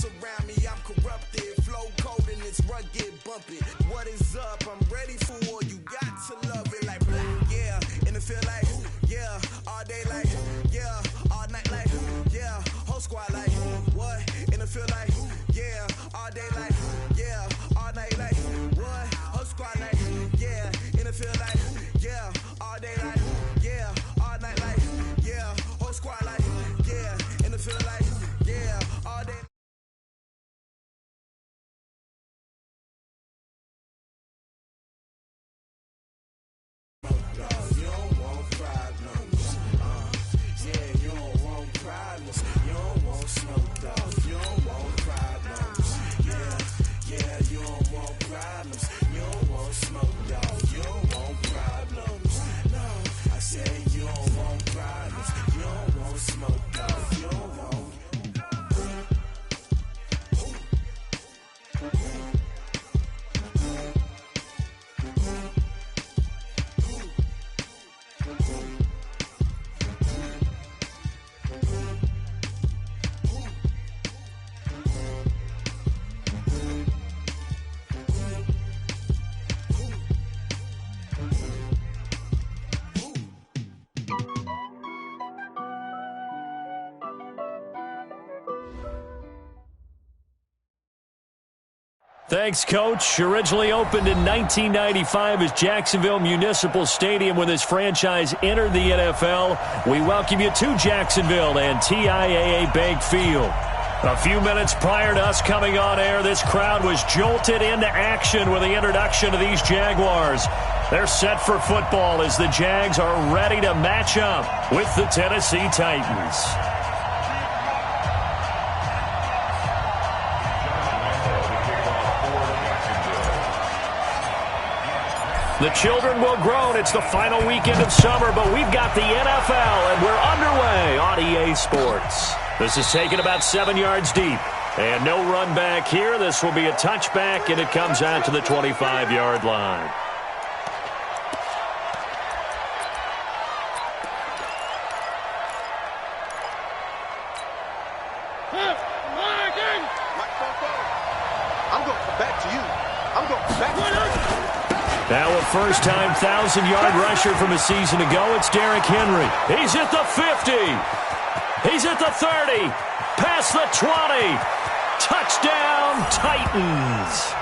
surround me, I'm corrupted. Flow cold and it's rugged, bumpy. What is up? I'm ready for war. You got to love it like yeah. And it feel like yeah. All day like yeah. All night like yeah. Whole squad like what? And it feel like yeah. All day like yeah. All night like what? Whole squad like yeah. And it feel like yeah. All day like yeah. All night like yeah. Whole squad like yeah. And it feel like yeah. All day. Thanks, Coach. Originally opened in 1995 as Jacksonville Municipal Stadium when this franchise entered the NFL. We welcome you to Jacksonville and TIAA Bank Field. A few minutes prior to us coming on air, this crowd was jolted into action with the introduction of these Jaguars. They're set for football as the Jags are ready to match up with the Tennessee Titans. The children will groan. It's the final weekend of summer, but we've got the NFL, and we're underway on EA Sports. This is taken about 7 yards deep, and no run back here. This will be a touchback, and it comes out to the 25-yard line. Now a first-time 1,000-yard rusher from a season ago, it's Derrick Henry. He's at the 50. He's at the 30. Past the 20. Touchdown, Titans.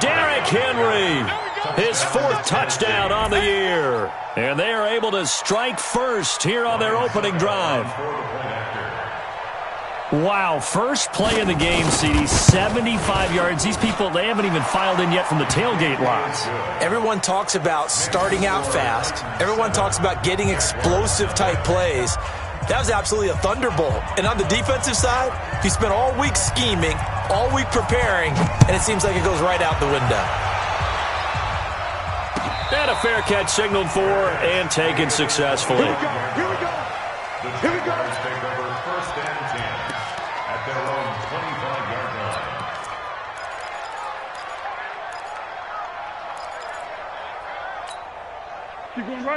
Derrick Henry, his fourth touchdown on the year. And they are able to strike first here on their opening drive. Wow, first play in the game, CD, 75 yards. These people, they haven't even filed in yet from the tailgate lots. Everyone talks about starting out fast. Everyone talks about getting explosive-type plays. That was absolutely a thunderbolt. And on the defensive side, he spent all week scheming, all week preparing, and it seems like it goes right out the window. And a fair catch signaled for and taken successfully. Here we go. Here we go. Here we go. Take over first and 10 at their own 25-yard line.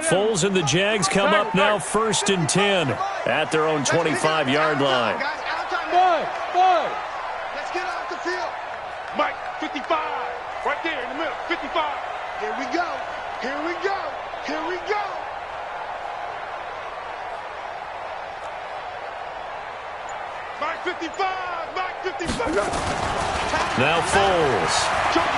Foles and the Jags come up now first and 10 at their own 25-yard line. Boy. Let's get off the field. Mike, 55. Right there in the middle, 55. Here we go. Here we go. Here we go. Mike 55. Mike 55. Now Foles. Jump.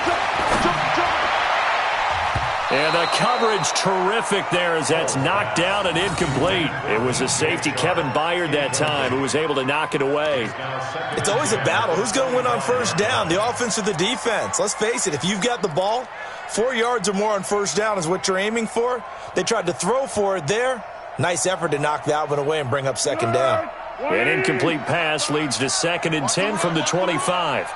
And the coverage terrific there as that's knocked down and incomplete. It was a safety, Kevin Byard, that time, who was able to knock it away. It's always a battle. Who's going to win on first down, the offense or the defense? Let's face it, if you've got the ball, 4 yards or more on first down is what you're aiming for. They tried to throw for it there. Nice effort to knock that one away and bring up second down. An incomplete pass leads to 2nd and 10 from the 25.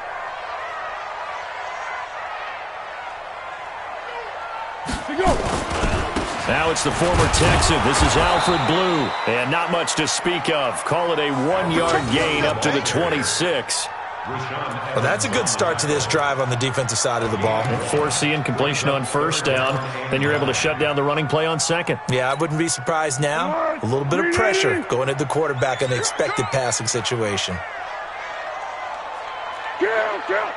Now it's the former Texan. This is Alfred Blue. And not much to speak of. Call it a 1-yard gain up to the 26. Well, that's a good start to this drive on the defensive side of the ball. Force the incompletion on first down. Then you're able to shut down the running play on second. Yeah, I wouldn't be surprised now. A little bit of pressure going at the quarterback in the expected passing situation. Kill.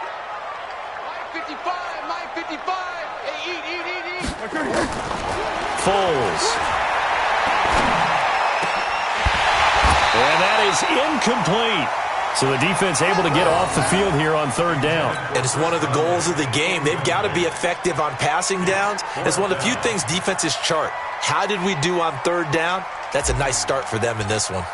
Mike 55. Hey, eat. Foles. And that is incomplete. So the defense able to get off the field here on third down. And it's one of the goals of the game. They've got to be effective on passing downs. It's one of the few things defenses chart. How did we do on third down? That's a nice start for them in this one.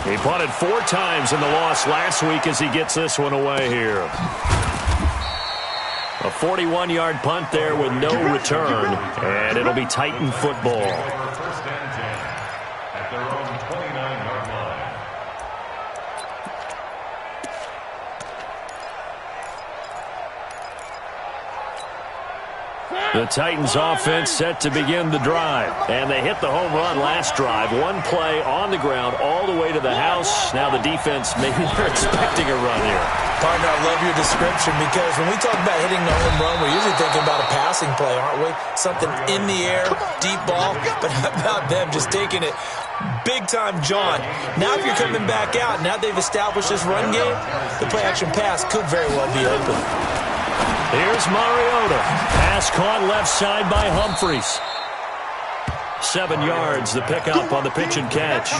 He punted 4 times in the loss last week as he gets this one away here. A 41-yard punt there with no return, and it'll be Titan football. The Titans offense set to begin the drive. And they hit the home run last drive. One play on the ground all the way to the house. Now the defense, maybe they're expecting a run here. Partner, I love your description because when we talk about hitting the home run, we're usually thinking about a passing play, aren't we? Something in the air, deep ball. But how about them just taking it big-time John? Now if you're coming back out, now they've established this run game, the play-action pass could very well be open. Here's Mariota. Pass caught left side by Humphries. 7 yards, the pickup on the pitch and catch.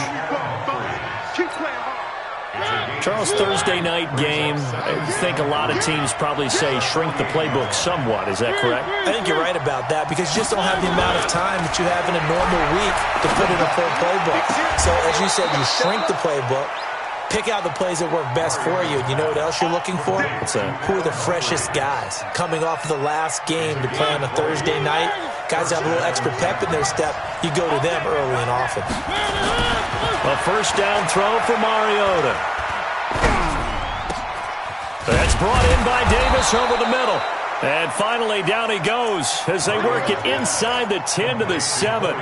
Charles, Thursday night game, I think a lot of teams probably say shrink the playbook somewhat. Is that correct? I think you're right about that because you just don't have the amount of time that you have in a normal week to put in a full playbook. So as you said, you shrink the playbook. Pick out the plays that work best for you. You know what else you're looking for? What's that? Who are the freshest guys coming off of the last game to play on a Thursday night? Guys have a little extra pep in their step. You go to them early and often. A first down throw for Mariota. That's brought in by Davis over the middle. And finally down he goes as they work it inside the 10 to the 7.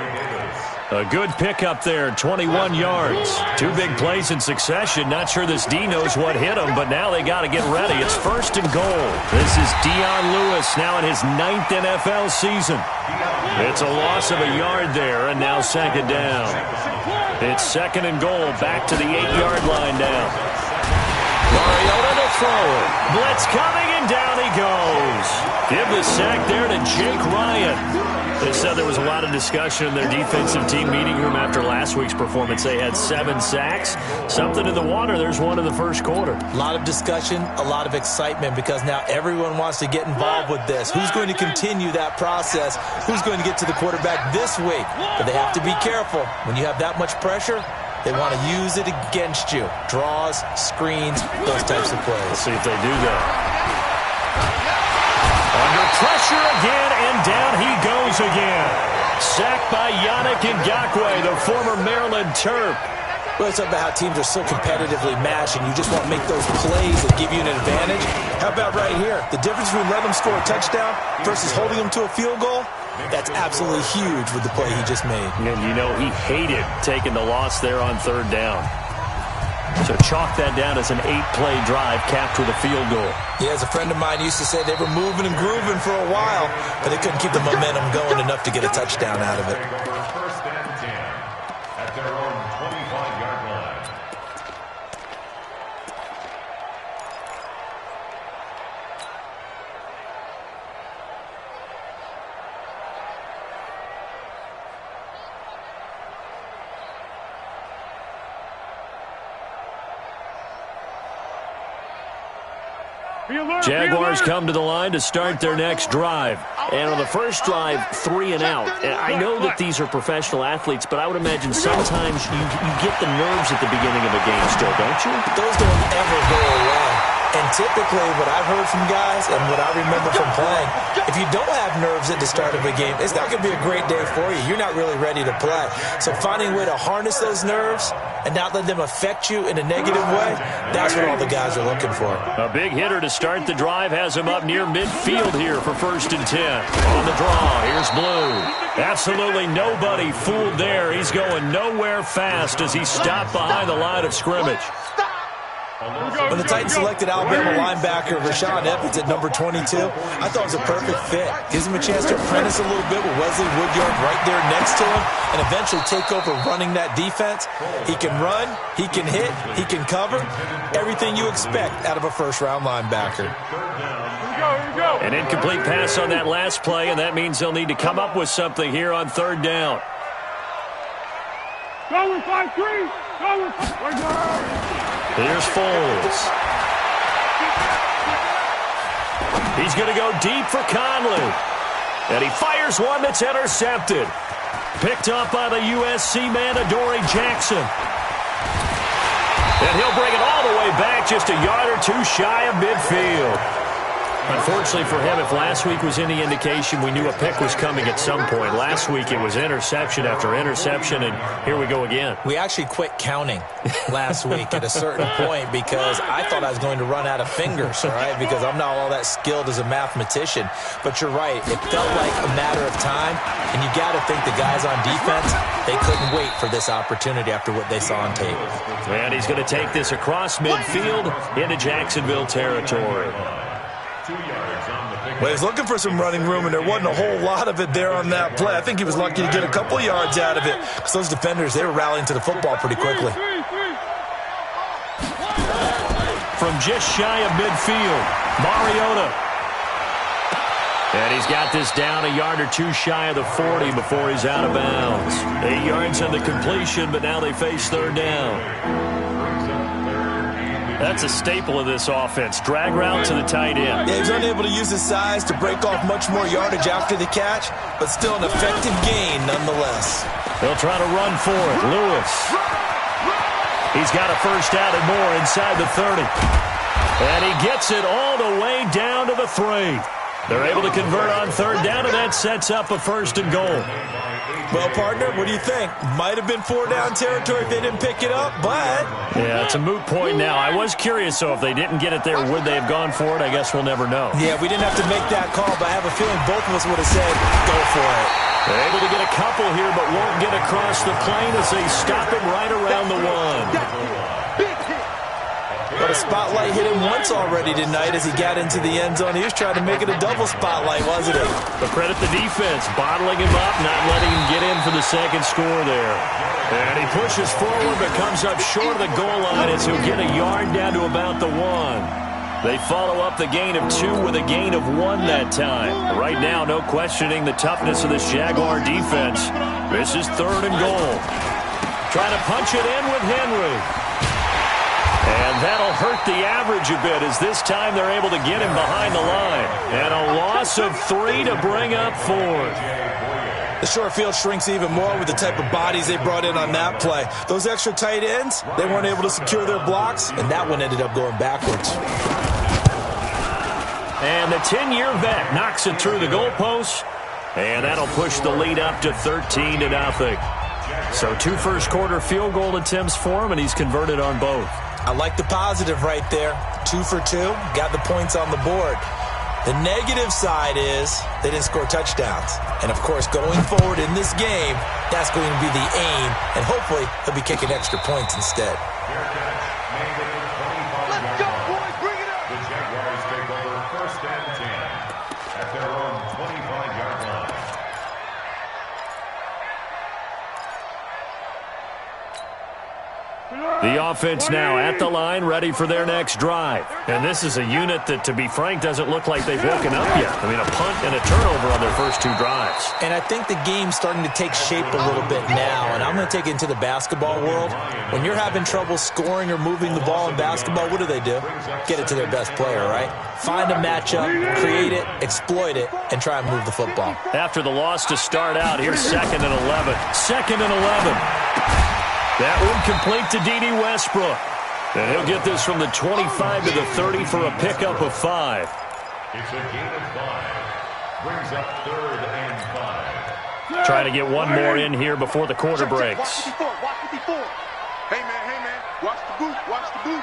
A good pickup there, 21 yards. 2 big plays in succession. Not sure this D knows what hit him, but now they got to get ready. It's first and goal. This is Dion Lewis now in his 9th NFL season. It's a loss of a yard there, and now second down. It's second and goal, back to the 8-yard line now. Mariota to throw it. Blitz coming, and down he goes. Give the sack there to Jake Ryan. They said there was a lot of discussion in their defensive team meeting room after last week's performance. They had 7 sacks. Something in the water. There's one in the first quarter. A lot of discussion, a lot of excitement because now everyone wants to get involved with this. Who's going to continue that process? Who's going to get to the quarterback this week? But they have to be careful. When you have that much pressure, they want to use it against you. Draws, screens, those types of plays. Let's see if they do that. Under pressure again, and down he goes again. Sacked by Yannick Ngakoue, the former Maryland Terp. Well, it's about how teams are so competitively matched, and you just want to make those plays that give you an advantage. How about right here? The difference between letting them score a touchdown versus holding them to a field goal, that's absolutely huge with the play he just made. And you know he hated taking the loss there on third down. So chalk that down as an 8-play drive capped with a field goal. Yeah, as a friend of mine used to say, they were moving and grooving for a while, but they couldn't keep the momentum going enough to get a touchdown out of it. First and 10 at their own 25-yard line. Jaguars come to the line to start their next drive. And on the first drive, 3 and out. And I know that these are professional athletes, but I would imagine sometimes you get the nerves at the beginning of a game still, don't you? Those don't ever go away. And typically what I've heard from guys and what I remember from playing, if you don't have nerves at the start of a game, it's not going to be a great day for you. You're not really ready to play. So finding a way to harness those nerves and not let them affect you in a negative way, that's what all the guys are looking for. A big hitter to start the drive has him up near midfield here for first and 10. On the draw, here's Blue. Absolutely nobody fooled there. He's going nowhere fast as he stopped behind the line of scrimmage. When the Titans selected Alabama linebacker Rashaan Evans at number 22, I thought it was a perfect fit. Gives him a chance to apprentice a little bit with Wesley Woodyard right there next to him and eventually take over running that defense. He can run, he can hit, he can cover. Everything you expect out of a first-round linebacker. An incomplete pass on that last play, and that means they'll need to come up with something here on third down. Going 5-3. Here's Foles. He's going to go deep for Conley. And he fires one that's intercepted. Picked up by the USC man, Adoree Jackson. And he'll bring it all the way back, just a yard or two shy of midfield. Unfortunately for him, if last week was any indication, we knew a pick was coming at some point. Last week it was interception after interception, and here we go again. We actually quit counting last week at a certain point because I thought I was going to run out of fingers, all right, because I'm not all that skilled as a mathematician. But you're right. It felt like a matter of time, and you got to think the guys on defense, they couldn't wait for this opportunity after what they saw on tape. And he's going to take this across midfield into Jacksonville territory. Well, he was looking for some running room, and there wasn't a whole lot of it there on that play. I think he was lucky to get a couple yards out of it because those defenders, they were rallying to the football pretty quickly. From just shy of midfield, Mariota. And he's got this down a yard or two shy of the 40 before he's out of bounds. 8 yards on the completion, but now they face third down. That's a staple of this offense. Drag route to the tight end. Yeah, he was unable to use his size to break off much more yardage after the catch, but still an effective gain nonetheless. They'll try to run for it. Lewis. He's got a first down and more inside the 30. And he gets it all the way down to the 3. They're able to convert on third down, and that sets up a first and goal. Well, partner, what do you think? Might have been 4-down territory if they didn't pick it up, but... Yeah, it's a moot point now. I was curious, so if they didn't get it there, would they have gone for it? I guess we'll never know. Yeah, we didn't have to make that call, but I have a feeling both of us would have said, go for it. They're able to get a couple here, but won't get across the plane as they stop him right around the 1. But a spotlight hit him once already tonight as he got into the end zone. He was trying to make it a double spotlight, wasn't he? But credit the defense, bottling him up, not letting him get in for the second score there. And he pushes forward but comes up short of the goal line as he'll get a yard down to about the 1. They follow up the gain of 2 with a gain of 1 that time. Right now, no questioning the toughness of this Jaguar defense. This is third and goal. Trying to punch it in with Henry. And that'll hurt the average a bit as this time they're able to get him behind the line. And a loss of 3 to bring up 4. The short field shrinks even more with the type of bodies they brought in on that play. Those extra tight ends, they weren't able to secure their blocks, and that one ended up going backwards. And the 10-year vet knocks it through the goalpost, and that'll push the lead up to 13-0. So 2 first-quarter field goal attempts for him, and he's converted on both. I like the positive right there. 2 for 2, got the points on the board. The negative side is they didn't score touchdowns. And, of course, going forward in this game, that's going to be the aim, and hopefully he'll be kicking extra points instead. Let's go, boys. Bring it up. The Jaguars take over first and 10 at their own 25-yard line. The offense now at the line, ready for their next drive. And this is a unit that, to be frank, doesn't look like they've woken up yet. I mean, a punt and a turnover on their first 2 drives. And I think the game's starting to take shape a little bit now, and I'm going to take it into the basketball world. When you're having trouble scoring or moving the ball in basketball, what do? Get it to their best player, right? Find a matchup, create it, exploit it, and try and move the football. After the loss to start out, here's 2nd and 11. 2nd and 11. That one complete to D.D. Westbrook. And he'll get this from the 25 to the 30 for a pickup of 5. It's a gain of 5. Brings up 3rd and 5. Trying to get one more in here before the quarter breaks. Watch 54. Watch 54. Hey, man. Watch the boot. Watch the boot.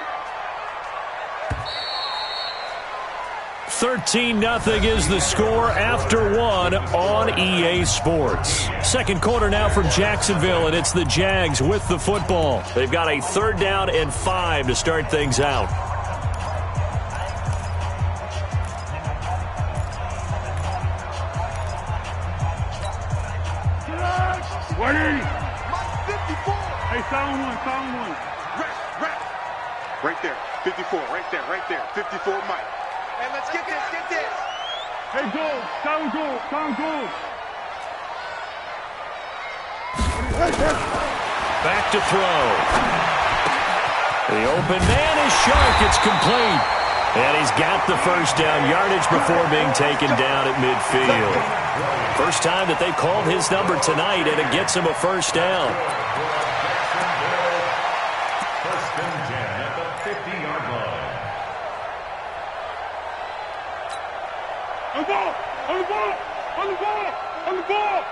13-0 is the score after one on EA Sports. Second quarter now for Jacksonville, and it's the Jags with the football. They've got a 3rd down and 5 to start things out. Hey, sound one. Rest. Right there, 54, right there. 54, Mike. Hey, let's get this. Hey, goal, sound goal. Back to throw. The open man is Shark. It's complete. And he's got the first down yardage before being taken down at midfield. First time that they called his number tonight, and it gets him a first down. First and 10 at the 50-yard line. On the ball.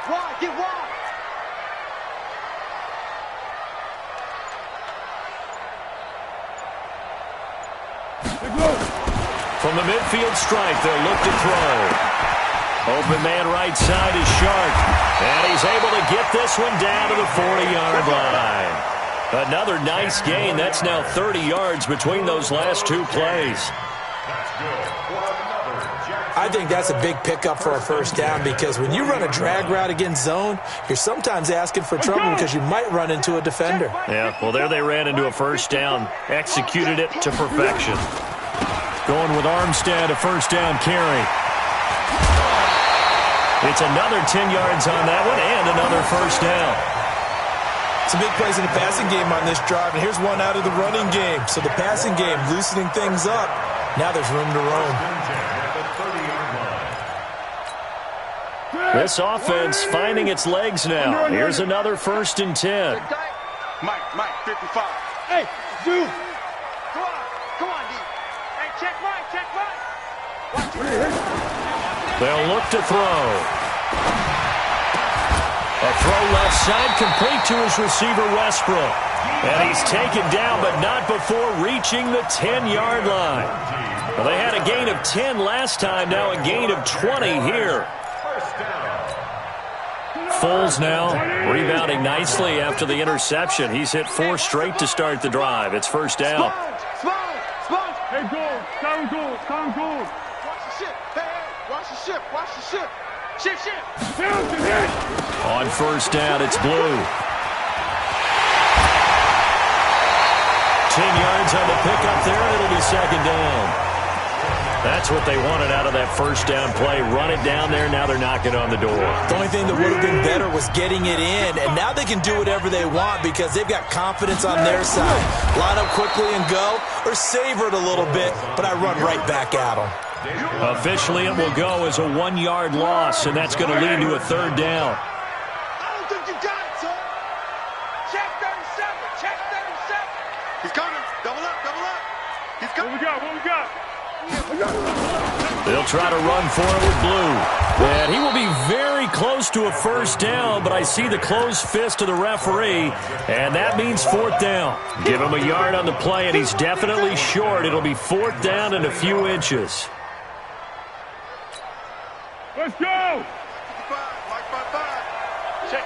Wide, get wide. From the midfield stripe, they'll look to throw. Open man right side is Shark. And he's able to get this one down to the 40-yard line. Another nice gain. That's now 30 yards between those last two plays. That's good for another Jacksonville. I think that's a big pickup for a first down because when you run a drag route against zone, you're sometimes asking for trouble because you might run into a defender. Yeah, well, there they ran into a first down, executed it to perfection. Going with Armstead, a first down carry. It's another 10 yards on that one and another first down. Some big plays in the passing game on this drive, and here's one out of the running game. So the passing game loosening things up. Now there's room to roam. This offense finding its legs now. Here's another first and 10. Mike, 55. Hey, dude. Come on, D. Hey, check right. Watch it. They'll look to throw. A throw left side complete to his receiver, Westbrook. And he's taken down, but not before reaching the 10-yard line. Well, they had a gain of 10 last time, now a gain of 20 here. Foles now rebounding nicely after the interception. He's hit 4 straight to start the drive. It's first down. Sponge. Hey, goal. Sound goal. Watch the ship. Hey, watch the ship. Ship. On first down, it's Blue. 10 yards on the pickup there, and it'll be second down. That's what they wanted out of that first down play. Run it down there. Now they're knocking on the door. The only thing that would have been better was getting it in, and now they can do whatever they want because they've got confidence on their side. Line up quickly and go, or savor it a little bit, but I run right back at them. Officially, it will go as a 1-yard loss, and that's going to lead to a third down. I don't think you got it, son. Check 37. He's coming. Double up. He's coming. What we got? They'll try to run for it with Blue. And he will be very close to a first down, but I see the closed fist of the referee, and that means fourth down. Give him a yard on the play, and he's definitely short. It'll be fourth down and a few inches. Let's go. 55. Check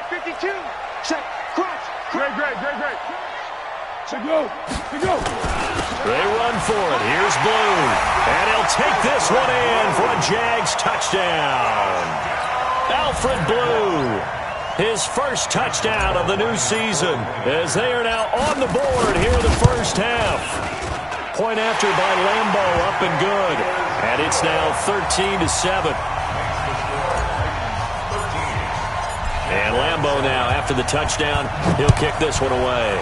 52. Check. Cross. Great. To go. They run for it. Here's Blue. And he'll take this one in for a Jags touchdown. Alfred Blue, his first touchdown of the new season, as they are now on the board here in the first half. Point after by Lambo, up and good. And it's now 13-7. And Lambo now, after the touchdown, he'll kick this one away.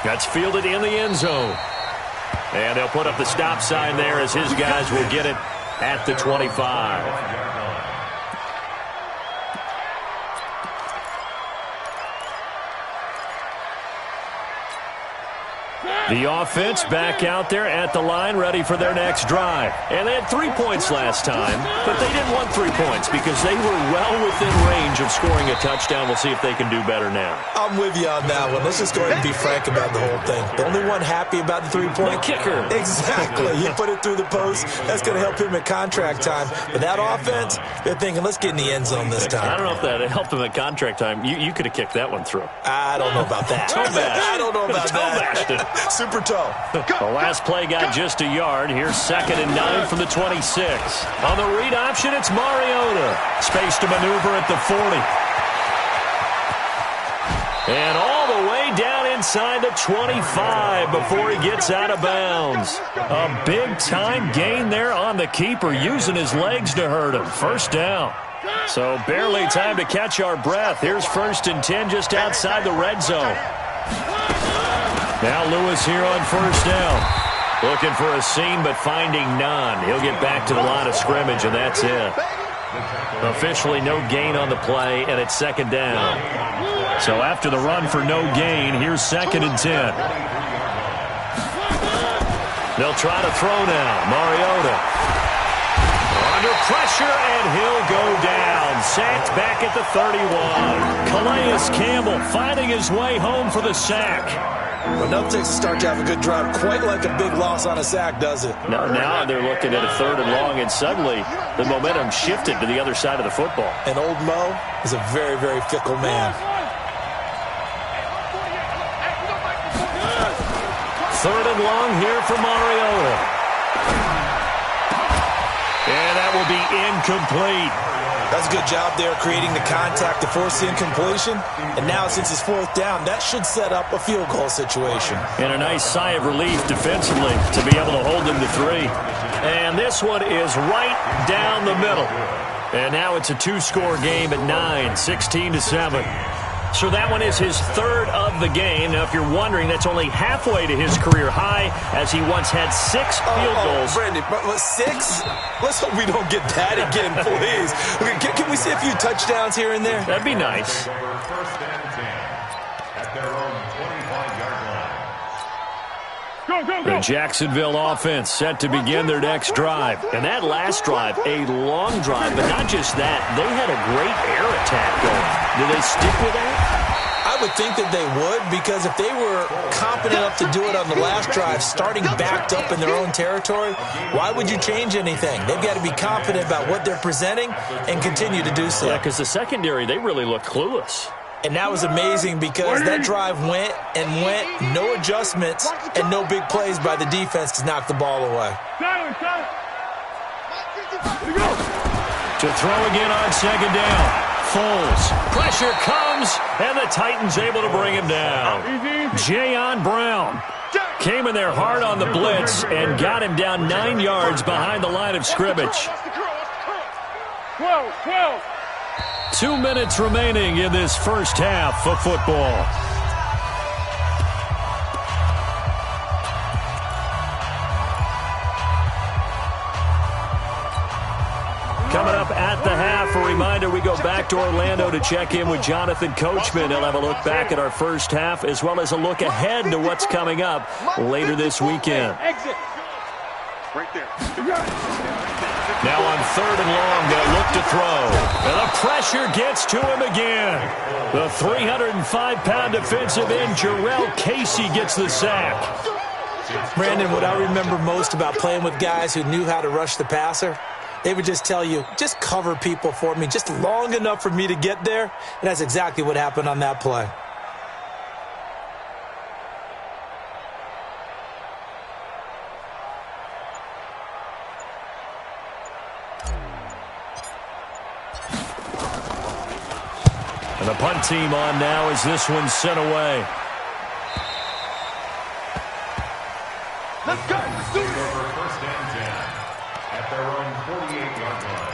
That's fielded in the end zone. And they'll put up the stop sign there as his guys will get it at the 25. The offense back out there at the line, ready for their next drive. And they had 3 points last time, but they didn't want 3 points because they were well within range of scoring a touchdown. We'll see if they can do better now. I'm with you on that one. Let's just go ahead and be frank about the whole thing. The only one happy about the 3-point? The kicker. Exactly. He put it through the post. That's going to help him at contract time. But that offense, they're thinking, let's get in the end zone this time. I don't know if that helped him at contract time. You could have kicked that one through. I don't know about that. Toe bash. I don't know about that. It. Super toe. The last play got just a yard. Here's 2nd and 9 from the 26. On the read option, it's Mariota. Space to maneuver at the 40. And all the way down inside the 25 before he gets out of bounds. A big-time gain there on the keeper, using his legs to hurt him. First down. So barely time to catch our breath. Here's 1st and 10 just outside the red zone. Now Lewis here on 1st down. Looking for a seam, but finding none. He'll get back to the line of scrimmage, and that's it. Officially no gain on the play, and it's 2nd down. So after the run for no gain, here's 2nd and 10. They'll try to throw now. Mariota under pressure, and he'll go down. Sacked back at the 31. Calais Campbell finding his way home for the sack. But nothing takes a start to have a good drive quite like a big loss on a sack, does it? No, now they're looking at a 3rd and long, and suddenly the momentum shifted to the other side of the football. And old Mo is a very, very fickle man. 3rd and long here for Mariota. And that will be incomplete. That's a good job there creating the contact to force the incompletion. And now since it's 4th down, that should set up a field goal situation. And a nice sigh of relief defensively to be able to hold them to 3. And this one is right down the middle. And now it's a 2-score game at 9, 16-7. So that one is his 3rd of the game. Now, if you're wondering, that's only halfway to his career high, as he once had 6 field goals. Brandon, but 6? Let's hope we don't get that again, please. Okay, can we see a few touchdowns here and there? That'd be nice. 1st and 10 at their own 25-yard line. The Jacksonville offense set to begin their next drive. And that last drive, a long drive, but not just that. They had a great air attack going. Do they stick with that? I would think that they would, because if they were competent enough to do it on the last drive, starting backed up in their own territory, why would you change anything? They've got to be confident about what they're presenting and continue to do so. Yeah, because the secondary, they really look clueless. And that was amazing because that drive went and went, no adjustments and no big plays by the defense to knock the ball away. To throw again on 2nd down. Foles. Pressure comes, and the Titans able to bring him down. Jayon Brown came in there hard on the blitz and got him down 9 yards behind the line of scrimmage. 2 minutes remaining in this first half of football. Coming up at the half, a reminder, we go back to Orlando to check in with Jonathan Coachman. He'll have a look back at our first half as well as a look ahead to what's coming up later this weekend. Right there. Now on 3rd and long, they'll look to throw. And the pressure gets to him again. The 305-pound defensive end, Jarrell Casey, gets the sack. Brandon, what I remember most about playing with guys who knew how to rush the passer, they would just tell you, just cover people for me, just long enough for me to get there. And that's exactly what happened on that play. And the punt team on now as this one's sent away. Let's go. Let's do it. Over 1st and 10 at their own 48-yard line.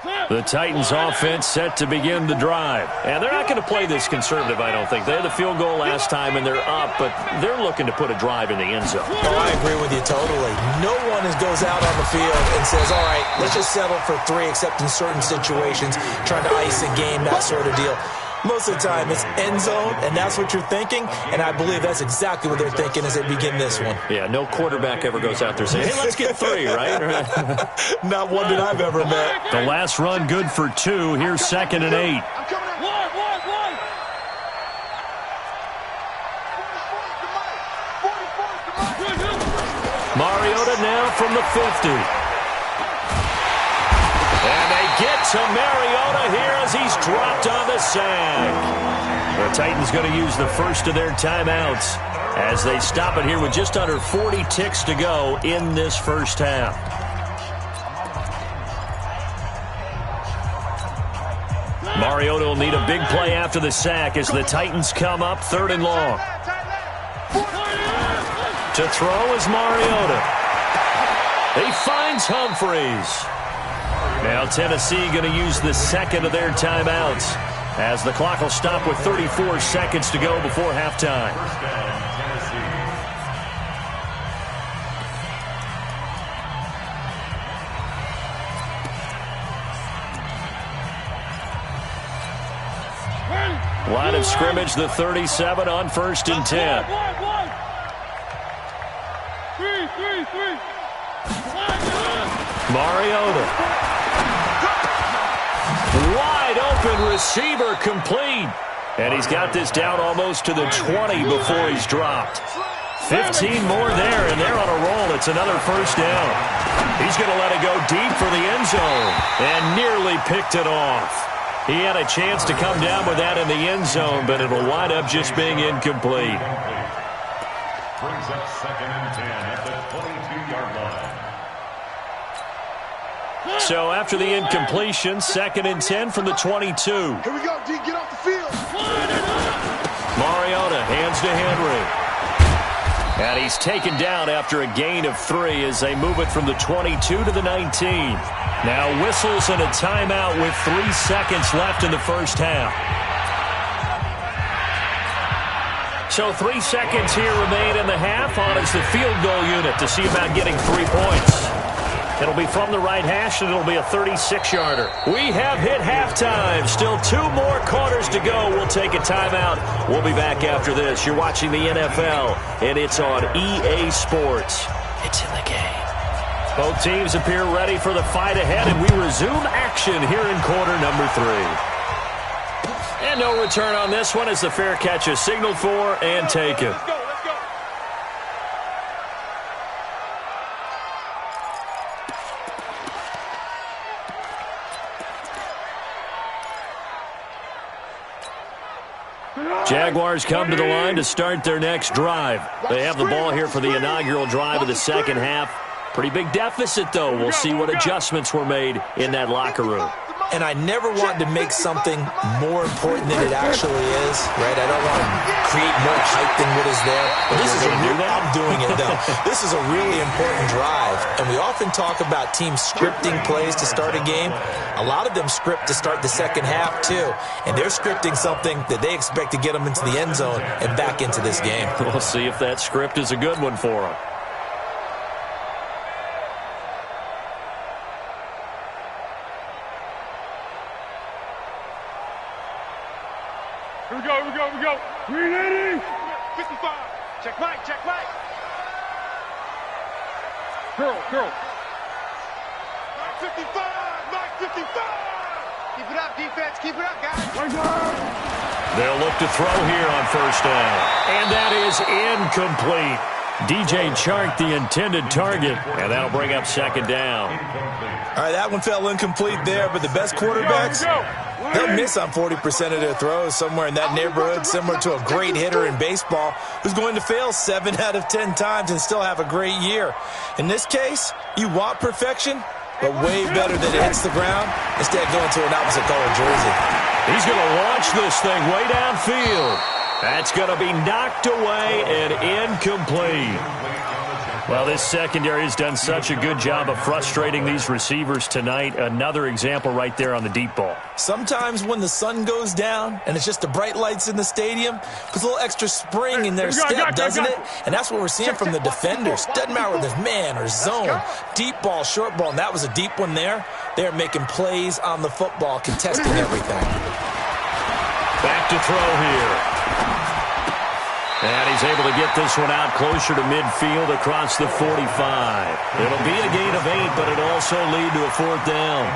The Titans offense set to begin the drive. And they're not going to play this conservative, I don't think. They had the field goal last time, and they're up, but they're looking to put a drive in the end zone. Oh, I agree with you totally. No one goes out on the field and says, all right, let's just settle for 3, except in certain situations, trying to ice a game, that sort of deal. Most of the time, it's end zone, and that's what you're thinking, and I believe that's exactly what they're thinking as they begin this one. Yeah, no quarterback ever goes out there saying, hey, let's get 3, right? Not one that I've ever met. The last run good for 2. Here's 2nd and 8. I'm coming in. One. 44. Mariota now from the 50. And they get to Mariota here as he's dropped on the sack. The Titans going to use the first of their timeouts as they stop it here with just under 40 ticks to go in this first half. Mariota will need a big play after the sack as the Titans come up 3rd and long. To throw is Mariota. He finds Humphreys. Now Tennessee going to use the second of their timeouts as the clock will stop with 34 seconds to go before halftime. First down, Tennessee. Line of scrimmage, the 37 on 1st and 10. 3. Mariota. Wide open receiver complete. And he's got this down almost to the 20 before he's dropped. 15 more there, and they're on a roll. It's another first down. He's going to let it go deep for the end zone and nearly picked it off. He had a chance to come down with that in the end zone, but it'll wind up just being incomplete. Brings up 2nd and 10 at the 22-yard line. So after the incompletion, 2nd and 10 from the 22. Here we go, D. Get off the field. Mariota hands to Henry. And he's taken down after a gain of 3 as they move it from the 22 to the 19. Now whistles and a timeout with 3 seconds left in the first half. So 3 seconds here remain in the half. On is the field goal unit to see about getting 3 points. It'll be from the right hash, and it'll be a 36-yarder. We have hit halftime. Still 2 more quarters to go. We'll take a timeout. We'll be back after this. You're watching the NFL, and it's on EA Sports. It's in the game. Both teams appear ready for the fight ahead, and we resume action here in quarter number 3. And no return on this one as the fair catch is signaled for and taken. Let's go. Jaguars come to the line to start their next drive. They have the ball here for the inaugural drive of the second half. Pretty big deficit, though. We'll see what adjustments were made in that locker room. And I never want to make something more important than it actually is, right? I don't want to create more hype than what is there. But this is I'm doing it, though. This is a really important drive. And we often talk about teams scripting plays to start a game. A lot of them script to start the second half, too. And they're scripting something that they expect to get them into the end zone and back into this game. We'll see if that script is a good one for them. Here we go. 380. 55. Check Mike. Curl. Mike 55. Keep it up, defense. Keep it up, guys. They'll look to throw here on first down. And that is incomplete. DJ Chark, the intended target, and that'll bring up second down. All right, that one fell incomplete there, but the best quarterbacks, they'll miss on 40% of their throws, somewhere in that neighborhood, similar to a great hitter in baseball who's going to fail 7 out of 10 times and still have a great year. In this case, you want perfection, but way better that it hits the ground instead of going to an opposite color jersey. He's going to launch this thing way downfield. That's going to be knocked away and incomplete. Well, this secondary has done such a good job of frustrating these receivers tonight. Another example right there on the deep ball. Sometimes when the sun goes down and it's just the bright lights in the stadium, puts a little extra spring in their step, doesn't it? And that's what we're seeing from the defenders. Doesn't matter whether it's man or zone, deep ball, short ball, and that was a deep one there. They're making plays on the football, contesting everything. Back to throw here. And he's able to get this one out closer to midfield across the 45. It'll be a gain of 8, but it'll also lead to a 4th down.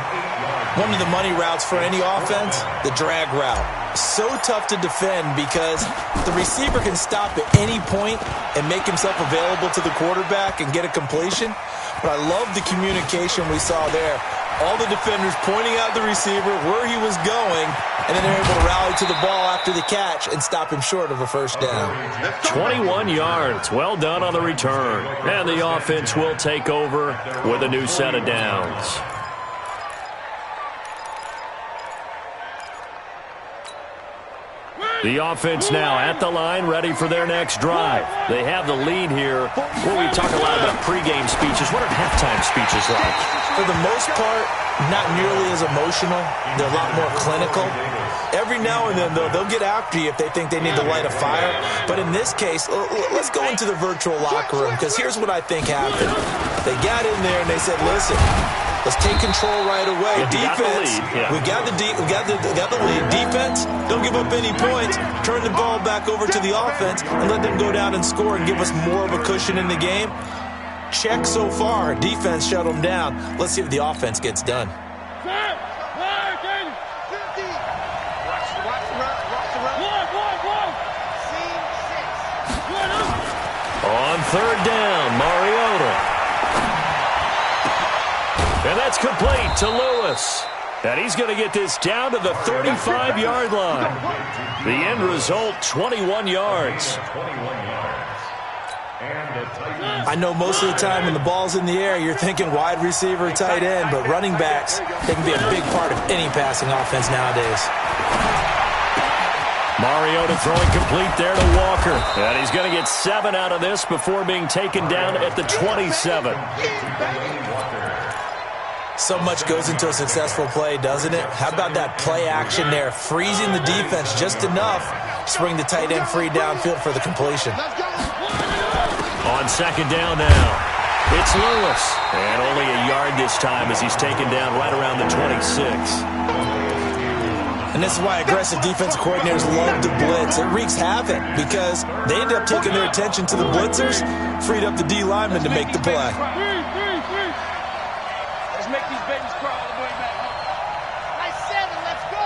One of the money routes for any offense, the drag route. So tough to defend because the receiver can stop at any point and make himself available to the quarterback and get a completion. But I love the communication we saw there. All the defenders pointing out the receiver, where he was going, and then they're able to rally to the ball after the catch and stop him short of a 1st down. 21 yards. Well done on the return. And the offense will take over with a new set of downs. The offense now at the line, ready for their next drive. They have the lead here. Well, we talk a lot about pregame speeches. What are halftime speeches like? For the most part, not nearly as emotional. They're a lot more clinical. Every now and then, though, they'll get after you if they think they need to light a fire. But in this case, let's go into the virtual locker room, because here's what I think happened. They got in there and they said, listen, let's take control right away. Defense, we got the lead. Defense, don't give up any points. Turn the ball back over to the offense and let them go down and score and give us more of a cushion in the game. Check so far. Defense shut them down. Let's see if the offense gets done. On 3rd down, Mariota. And that's complete to Lewis. And he's going to get this down to the 35-yard line. The end result, 21 yards. I know most of the time when the ball's in the air, you're thinking wide receiver, tight end, but running backs, they can be a big part of any passing offense nowadays. Mariota throwing complete there to Walker. And he's going to get 7 out of this before being taken down at the 27. So much goes into a successful play, doesn't it? How about that play action there, freezing the defense just enough to bring the tight end free downfield for the completion. On 2nd down now, it's Lewis. And only a yard this time as he's taken down right around the 26. And this is why aggressive defensive coordinators love to blitz. It wreaks havoc because they end up taking their attention to the blitzers, freed up the D lineman to make the play. Let's make these babies crawl all the way back home. Nice 7, let's go.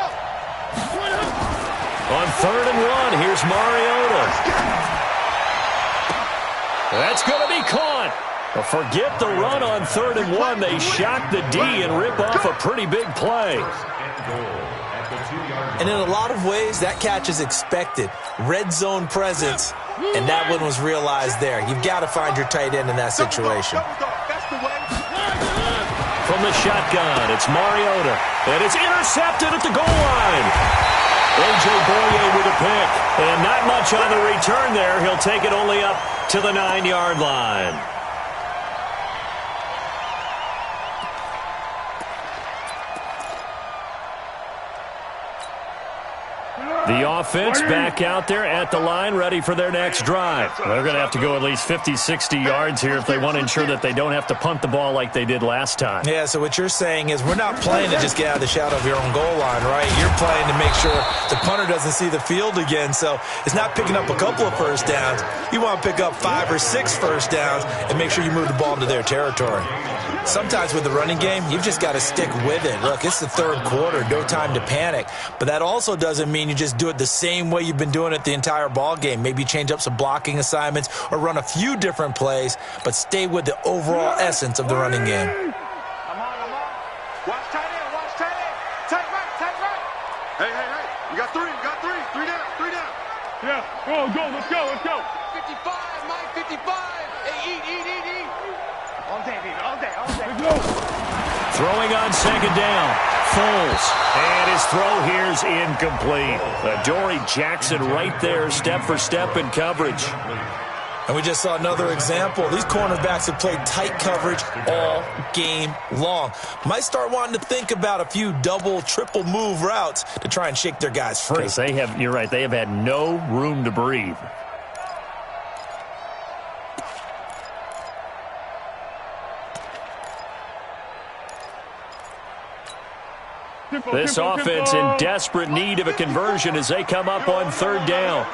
On 3rd and 1, here's Mariota. That's going to be caught. Well, forget the run on 3rd and 1. They shock the D and rip off a pretty big play. And in a lot of ways, that catch is expected. Red zone presence, and that one was realized there. You've got to find your tight end in that situation. From the shotgun, it's Mariota. And it's intercepted at the goal line. A.J. Boye with a pick. And not much on the return there. He'll take it only up to the 9-yard line. The offense back out there at the line, ready for their next drive. They're going to have to go at least 50, 60 yards here if they want to ensure that they don't have to punt the ball like they did last time. Yeah, so what you're saying is we're not playing to just get out of the shadow of your own goal line, right? You're playing to make sure the punter doesn't see the field again. So it's not picking up a couple of first downs. You want to pick up 5 or 6 first downs and make sure you move the ball into their territory. Sometimes with the running game, you've just got to stick with it. Look, it's the 3rd quarter, no time to panic. But that also doesn't mean you just do it the same way you've been doing it the entire ball game. Maybe change up some blocking assignments or run a few different plays, but stay with the overall essence of the running game. I'm on. Watch tight end, Tight right. Hey. We got 3. 3 down. Yeah, go. Let's go. 55, Mike, 55. Hey, eat. All day, baby, all day. Let's go. Throwing on 2nd down. Foles. And his throw here's incomplete. Adoree Jackson right there, step for step in coverage. And we just saw another example. These cornerbacks have played tight coverage all game long. Might start wanting to think about a few double, triple move routes to try and shake their guys free. You're right, they have had no room to breathe. This offense in desperate need of a conversion as they come up on third down.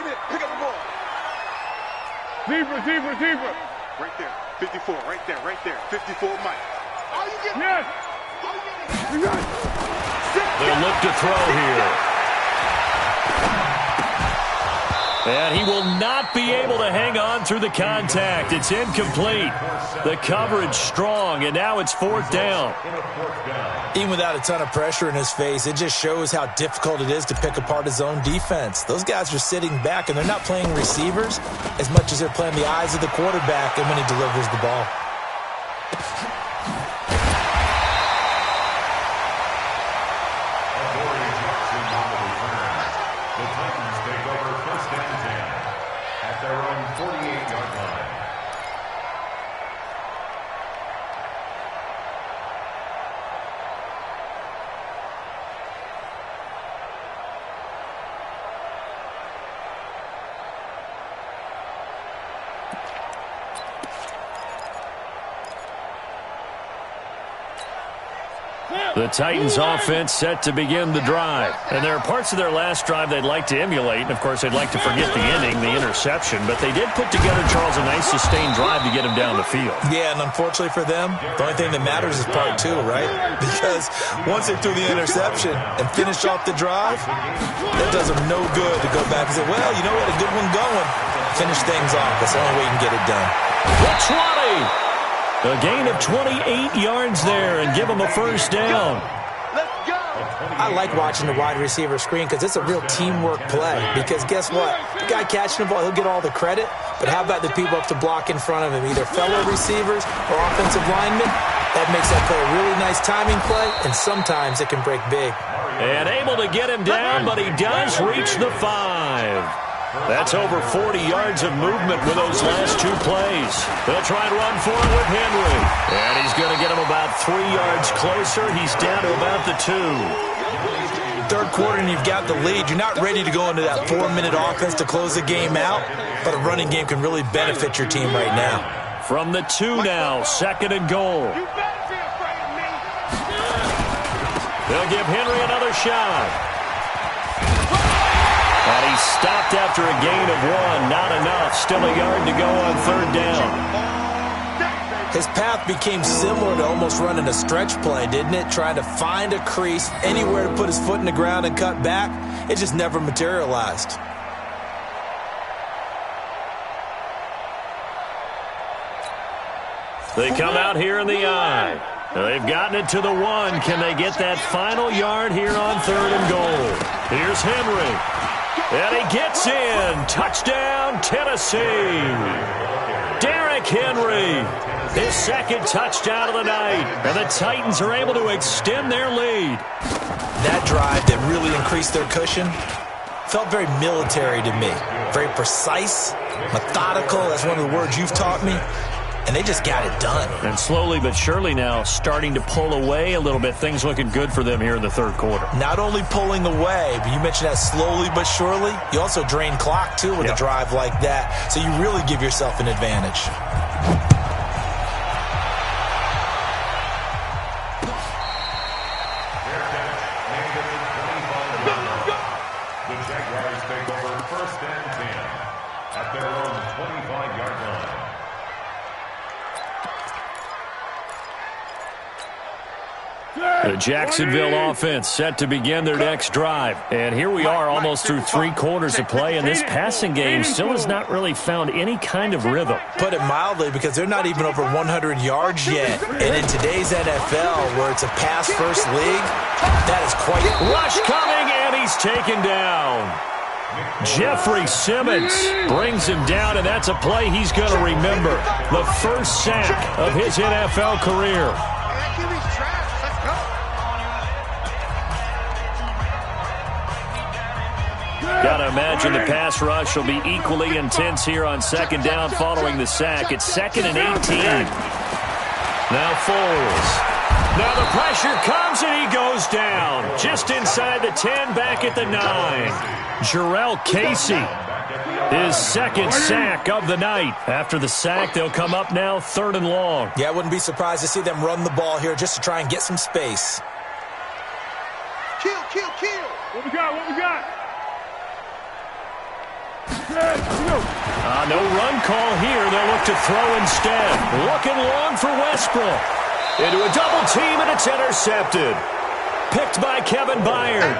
Zebra. Right there, 54, right there, 54, Mike. Yes. They'll look to throw here. And he will not be able to hang on through the contact. It's incomplete. The coverage strong, and now it's fourth down. Even without a ton of pressure in his face, it just shows how difficult it is to pick apart his own defense. Those guys are sitting back, and they're not playing receivers as much as they're playing the eyes of the quarterback and when he delivers the ball. The Titans offense set to begin the drive. And there are parts of their last drive they'd like to emulate. And, of course, they'd like to forget the ending, the interception. But they did put together, Charles, a nice sustained drive to get him down the field. Yeah, and unfortunately for them, the only thing that matters is part two, right? Because once they threw the interception and finished off the drive, that does them no good to go back and say, well, you know what, a good one going. Finish things off. That's the only way you can get it done. It's 20. A gain of 28 yards there and give them a first down. I like watching the wide receiver screen because it's a real teamwork play. Because guess what? The guy catching the ball, he'll get all the credit. But how about the people up to block in front of him, either fellow receivers or offensive linemen? That makes that play a really nice timing play, and sometimes it can break big. And able to get him down, but he does reach the 5. That's over 40 yards of movement with those last two plays. They'll try and run for it with Henry. And he's going to get him about 3 yards closer. He's down to about the 2. Third quarter and you've got the lead. You're not ready to go into that 4-minute offense to close the game out, but a running game can really benefit your team right now. From the 2 now, second and goal. They'll give Henry another shot. And he stopped after a gain of 1. Not enough. Still a yard to go on third down. His path became similar to almost running a stretch play, didn't it? Trying to find a crease, anywhere to put his foot in the ground and cut back. It just never materialized. They come out here in the eye. They've gotten it to the 1. Can they get that final yard here on third and goal? Here's Henry. And he gets in. Touchdown, Tennessee. Derrick Henry, his second touchdown of the night. And the Titans are able to extend their lead. That drive that really increased their cushion felt very military to me. Very precise, methodical. That's one of the words you've taught me. And they just got it done. And slowly but surely now starting to pull away a little bit. Things looking good for them here in the third quarter. Not only pulling away, but you mentioned that slowly but surely. You also drain clock, too, with a drive like that. So you really give yourself an advantage. The Jaguars take over first and 10 at their own 25-yard line. The Jacksonville offense set to begin their next drive. And here we are almost through 3 quarters of play, and this passing game still has not really found any kind of rhythm. Put it mildly, because they're not even over 100 yards yet. And in today's NFL, where it's a pass-first league, that is quite... Rush coming, and he's taken down. Jeffrey Simmons brings him down, and that's a play he's going to remember. The first sack of his NFL career. Got to imagine the pass rush will be equally intense here on second down following the sack. It's 2nd and 18. Now Foles. Now the pressure comes and he goes down. Just inside the 10, back at the 9. Jarrell Casey, his second sack of the night. After the sack, they'll come up now 3rd and long. Yeah, I wouldn't be surprised to see them run the ball here just to try and get some space. Kill, kill, kill. What we got? What we got? No run call here. They'll look to throw instead. Looking long for Westbrook. Into a double team, and it's intercepted. Picked by Kevin Byard.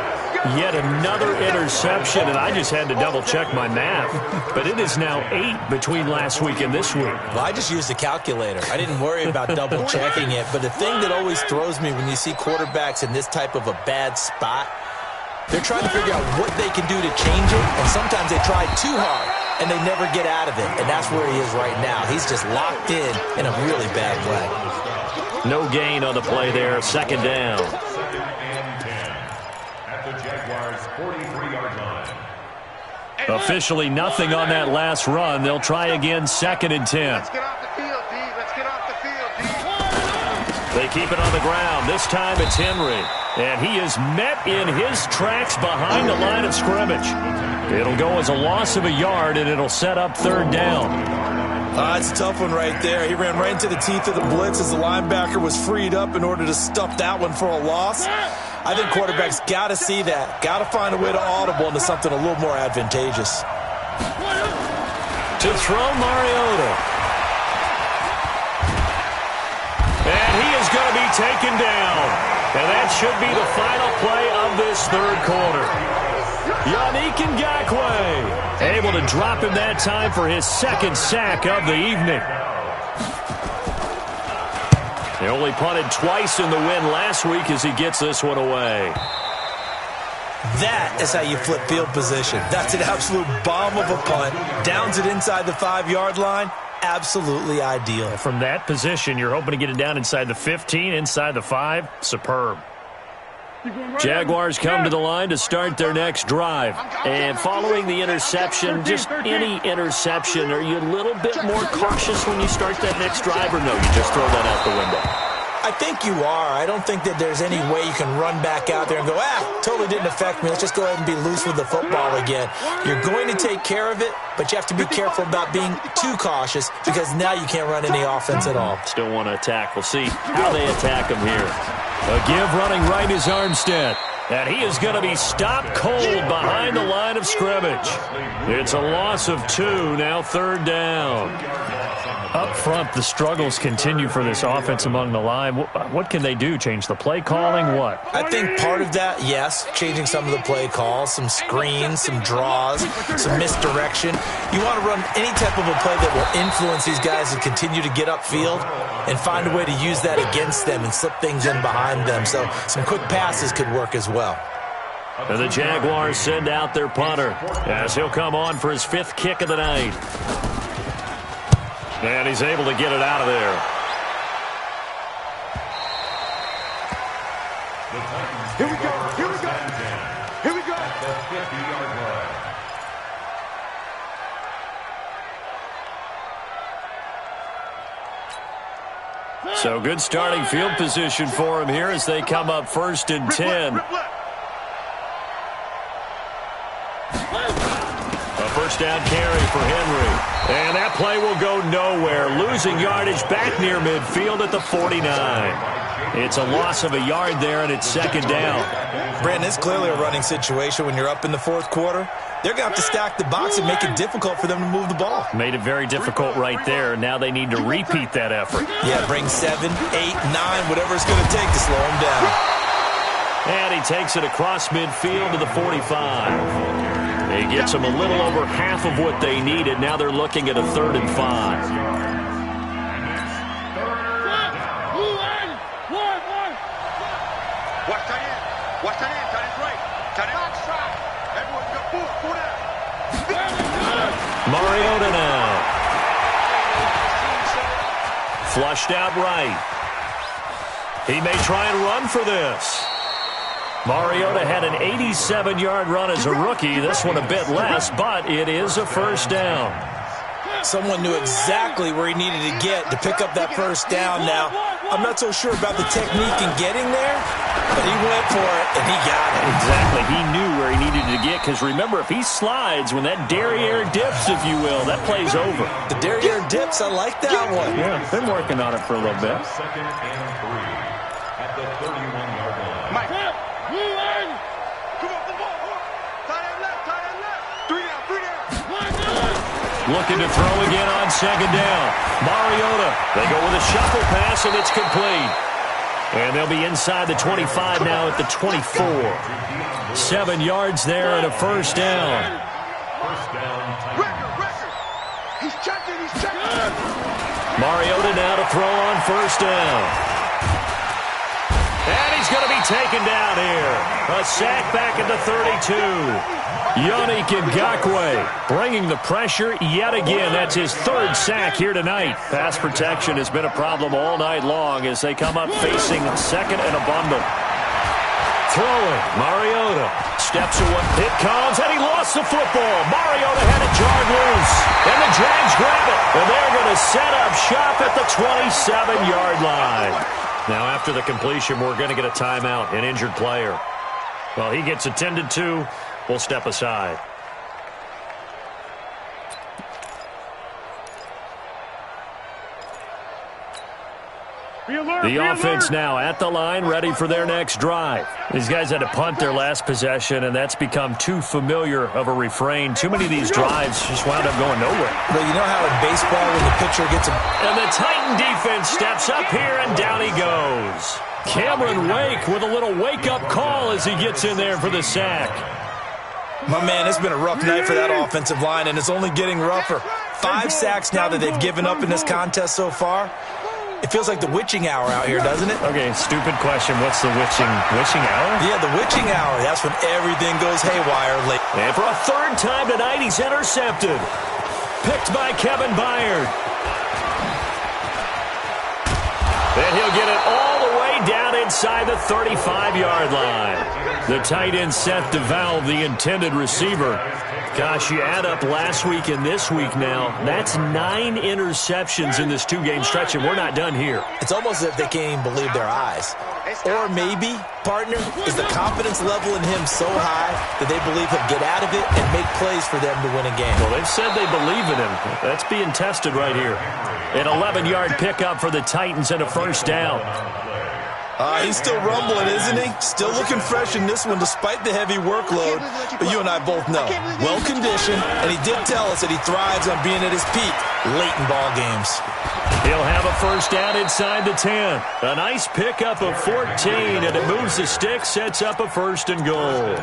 Yet another interception, and I just had to double-check my math. But it is now 8 between last week and this week. Well, I just used a calculator. I didn't worry about double-checking it. But the thing that always throws me when you see quarterbacks in this type of a bad spot, they're trying to figure out what they can do to change it, and sometimes they try too hard, and they never get out of it. And that's where he is right now. He's just locked in a really bad way. No gain on the play there. 2nd down. Officially nothing on that last run. They'll try again 2nd and 10. Let's get off the field, D. Let's get off the field, D. They keep it on the ground. This time it's Henry. And he is met in his tracks behind the line of scrimmage. It'll go as a loss of a yard, and it'll set up 3rd down. It's a tough one right there. He ran right into the teeth of the blitz as the linebacker was freed up in order to stuff that one for a loss. I think quarterbacks got to see that. Got to find a way to audible into something a little more advantageous. To throw Mariota. And he is going to be taken down. And that should be the final play of this 3rd quarter. Yannick Ngakoue able to drop him that time for his 2nd sack of the evening. He only punted twice in the win last week as he gets this one away. That is how you flip field position. That's an absolute bomb of a punt. Downs it inside the 5-yard line. Absolutely ideal. From that position, you're hoping to get it down inside the 15, inside the 5. Superb. Jaguars come to the line to start their next drive. And following the interception, just any interception, are you a little bit more cautious when you start that next drive, or no, you just throw that out the window? I think you are. I don't think that there's any way you can run back out there and go, totally didn't affect me. Let's just go ahead and be loose with the football again. You're going to take care of it, but you have to be careful about being too cautious because now you can't run any offense at all. Still want to attack. We'll see how they attack him here. A give running right is Armstead. And he is going to be stopped cold behind the line of scrimmage. It's a loss of 2, now 3rd down. Up front, the struggles continue for this offense among the line. What can they do? Change the play calling? What? I think part of that, yes, changing some of the play calls, some screens, some draws, some misdirection. You want to run any type of a play that will influence these guys to continue to get upfield and find a way to use that against them and slip things in behind them. So some quick passes could work as well. And the Jaguars send out their punter as he'll come on for his 5th kick of the night. And he's able to get it out of there. Here we go. Here we go. Here we go. So good starting field position for him here as they come up 1st and 10. A 1st down carry for Henry. And that play will go nowhere. Losing yardage back near midfield at the 49. It's a loss of a yard there, and it's 2nd down. Brandon, it's clearly a running situation when you're up in the 4th quarter. They're going to have to stack the box and make it difficult for them to move the ball. Made it very difficult right there. Now they need to repeat that effort. Yeah, bring 7, 8, 9, whatever it's going to take to slow him down. And he takes it across midfield to the 45. He gets them a little over half of what they needed. Now they're looking at a 3rd and 5. Watch tight end. Watch tight end. Tight end's right. Tight end. Everyone go forward. Mariota now. Flushed out right. He may try and run for this. Mariota had an 87-yard run as a rookie. This one a bit less, but it is a first down. Someone knew exactly where he needed to get to pick up that first down. Now, I'm not so sure about the technique in getting there, but he went for it, and he got it. Exactly. He knew where he needed to get, because remember, if he slides, when that derriere dips, if you will, that play's over. The derriere dips, I like that one. Yeah, been working on it for a little bit. Second and 3 at the 31-yard line. Mike. Come on, the ball. Tight end left, tight end left. Three down. Looking to throw again on second down. Mariota, they go with a shuffle pass, and it's complete. And they'll be inside the 25 now at the 24. 7 yards there and a first down. First down. Record. He's checking. Mariota now to throw on first down. And he's going to be taken down here. A sack back at the 32. Yannick Ngakoue bringing the pressure yet again. That's his third sack here tonight. Pass protection has been a problem all night long as they come up facing second and a bundle. Throwing, Mariota steps away. It comes, and he lost the football. Mariota had it jarred loose, and the Jags grab it. And they're going to set up shop at the 27-yard line. Now, after the completion, we're going to get a timeout, an injured player. Well, he gets attended to. We'll step aside. The offense now at the line, ready for their next drive. These guys had to punt their last possession, and that's become too familiar of a refrain. Too many of these drives just wound up going nowhere. Well, you know how in baseball when the pitcher gets a... And the Titan defense steps up here, and down he goes. Cameron Wake with a little wake-up call as he gets in there for the sack. My man, it's been a rough night for that offensive line, and it's only getting rougher. 5 sacks now that they've given up in this contest so far. It feels like the witching hour out here, doesn't it? Okay, stupid question. What's the witching hour? Yeah, the witching hour. That's when everything goes haywire late. And for a third time tonight, he's intercepted. Picked by Kevin Byard. And he'll get it all the way down inside the 35-yard line. The tight end set to valve the intended receiver. Gosh, you add up last week and this week now, that's 9 interceptions in this 2-game stretch, and we're not done here. It's almost as if they can't even believe their eyes. Or maybe, partner, is the confidence level in him so high that they believe he'll get out of it and make plays for them to win a game. Well, they've said they believe in him. That's being tested right here. An 11-yard pickup for the Titans and a first down. He's still rumbling, isn't he? Still looking fresh in this one despite the heavy workload. But you and I both know, well-conditioned, and he did tell us that he thrives on being at his peak late in ball games. He'll have a first down inside the 10. A nice pickup of 14, and it moves the stick, sets up a first and goal.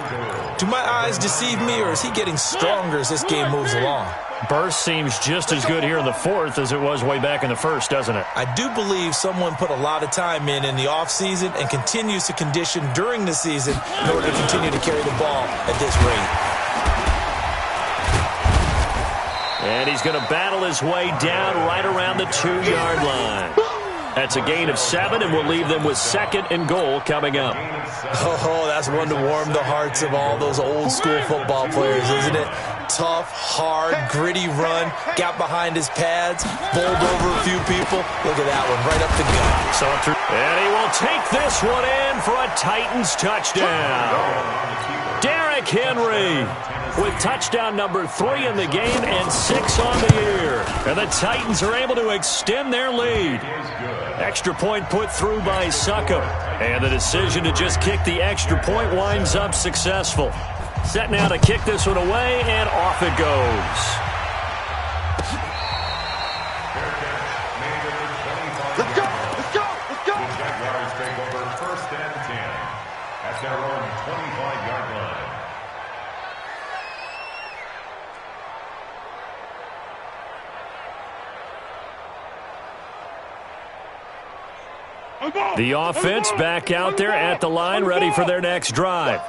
Do my eyes deceive me, or is he getting stronger as this game moves along? Burst seems just as good here in the fourth as it was way back in the first, doesn't it? I do believe someone put a lot of time in the offseason and continues to condition during the season in order to continue to carry the ball at this rate. And he's going to battle his way down right around the 2-yard line. That's a gain of 7, and we'll leave them with second and goal coming up. Oh, that's one to warm the hearts of all those old-school football players, isn't it? Tough, hard, gritty run, got behind his pads, bowled over a few people. Look at that one, right up the gut. And he will take this one in for a Titans touchdown. Derrick Henry with touchdown number 3 in the game and 6 on the year. And the Titans are able to extend their lead. Extra point put through by Succop. And the decision to just kick the extra point winds up successful. Set now to kick this one away, and off it goes. Let's go! Let's go! Let's go! The Jaguars take over first and 10 at their own 25-yard line. The offense back out there at the line, ready for their next drive.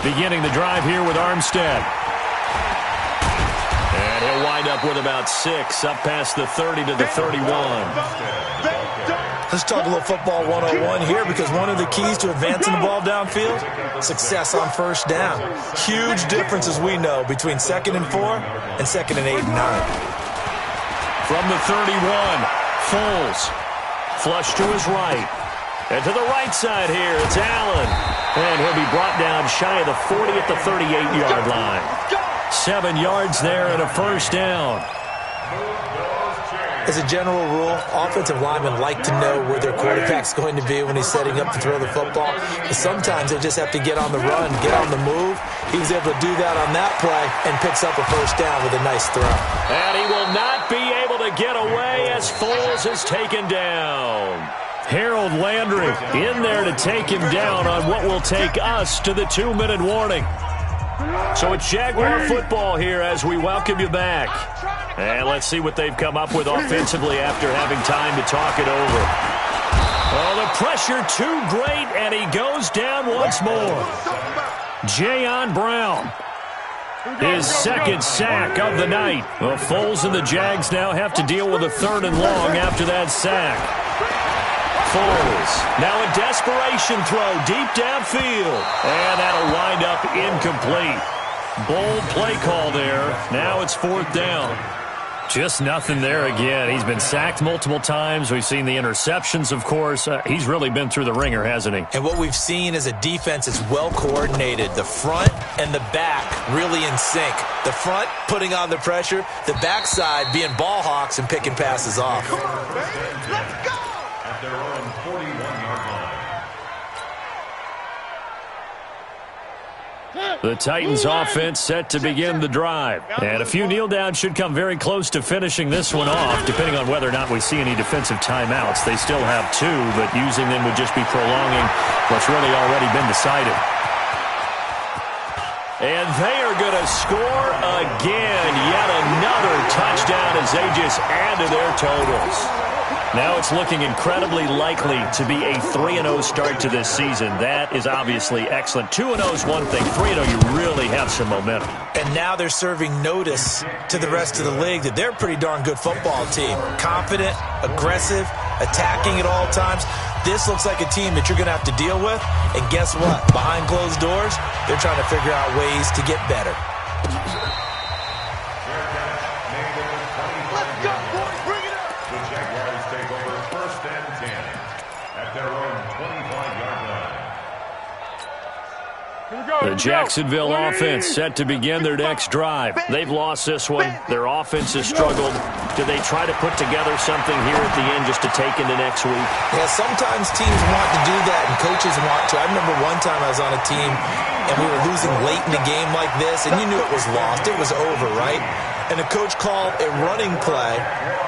Beginning the drive here with Armstead. And he'll wind up with about 6, up past the 30 to the 31. Let's talk a little football 101 here, because one of the keys to advancing the ball downfield, success on first down. Huge difference, as we know, between 2nd and 4 and 2nd and 8 and 9. From the 31, Foles. Flush to his right. And to the right side here, it's Allen. And he'll be brought down shy of the 40 at the 38-yard line. 7 yards there and a first down. As a general rule, offensive linemen like to know where their quarterback's going to be when he's setting up to throw the football. But sometimes they just have to get on the run, get on the move. He was able to do that on that play and picks up a first down with a nice throw. And he will not be able to get away as Foles is taken down. Harold Landry in there to take him down on what will take us to the 2-minute warning. So it's Jaguar football here as we welcome you back. And let's see what they've come up with offensively after having time to talk it over. Oh, the pressure too great, and he goes down once more. Jayon Brown, his second sack of the night. Well, Foles and the Jags now have to deal with a 3rd and long after that sack. Foles, now a desperation throw deep downfield. And that'll wind up incomplete. Bold play call there. Now it's 4th down. Just nothing there again. He's been sacked multiple times. We've seen the interceptions, of course. He's really been through the ringer, hasn't he? And what we've seen is a defense that's well coordinated. The front and the back really in sync. The front putting on the pressure. The backside being ball hawks and picking passes off. Let's go! At their own 41-yard line. The Titans offense set to begin the drive. And a few kneel downs should come very close to finishing this one off, depending on whether or not we see any defensive timeouts. They still have 2, but using them would just be prolonging what's really already been decided. And they are going to score again. Yet another touchdown as they just add to their totals. Now it's looking incredibly likely to be a 3-0 start to this season. That is obviously excellent. 2-0 is one thing. 3-0, you really have some momentum. And now they're serving notice to the rest of the league that they're a pretty darn good football team. Confident, aggressive, attacking at all times. This looks like a team that you're going to have to deal with. And guess what? Behind closed doors, they're trying to figure out ways to get better. The Jacksonville offense set to begin their next drive. They've lost this one. Their offense has struggled. Do they try to put together something here at the end just to take into next week? Yeah, sometimes teams want to do that and coaches want to. I remember one time I was on a team and we were losing late in a game like this, and you knew it was lost. It was over, right? And the coach called a running play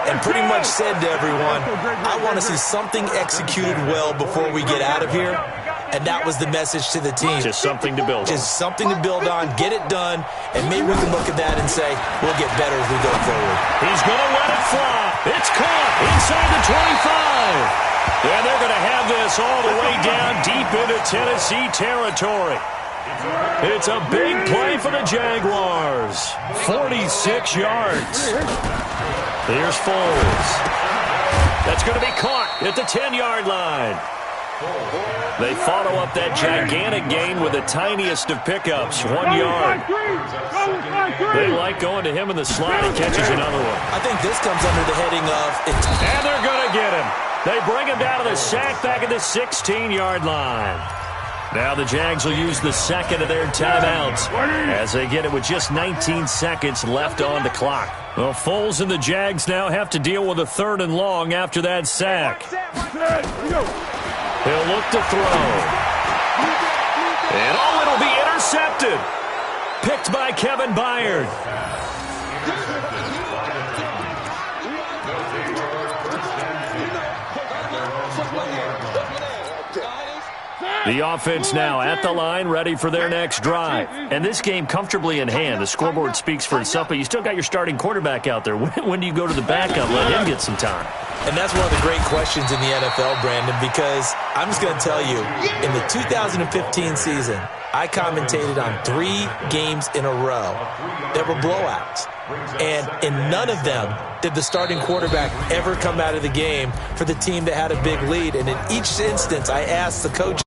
and pretty much said to everyone, I want to see something executed well before we get out of here. And that was the message to the team. Just something to build on. Just something to build on, get it done, and maybe we can look at that and say, we'll get better as we go forward. He's going to let it fly. It's caught inside the 25. And they're going to have this all the way down deep into Tennessee territory. It's a big play for the Jaguars. 46 yards. Here's Foles. That's going to be caught at the 10-yard line. They follow up that gigantic gain with the tiniest of pickups, 1 yard. They like going to him in the slot. He catches another one. I think this comes under the heading of... And they're going to get him. They bring him down to the sack back at the 16-yard line. Now the Jags will use the second of their timeouts as they get it with just 19 seconds left on the clock. Well, Foles and the Jags now have to deal with a 3rd and long after that sack. He'll look to throw. And it'll be intercepted. Picked by Kevin Byard. The offense now at the line, ready for their next drive. And this game comfortably in hand. The scoreboard speaks for itself, but you still got your starting quarterback out there. When do you go to the backup? Let him get some time. And that's one of the great questions in the NFL, Brandon, because I'm just going to tell you, in the 2015 season, I commentated on 3 games in a row that were blowouts. And in none of them did the starting quarterback ever come out of the game for the team that had a big lead. And in each instance, I asked the coach,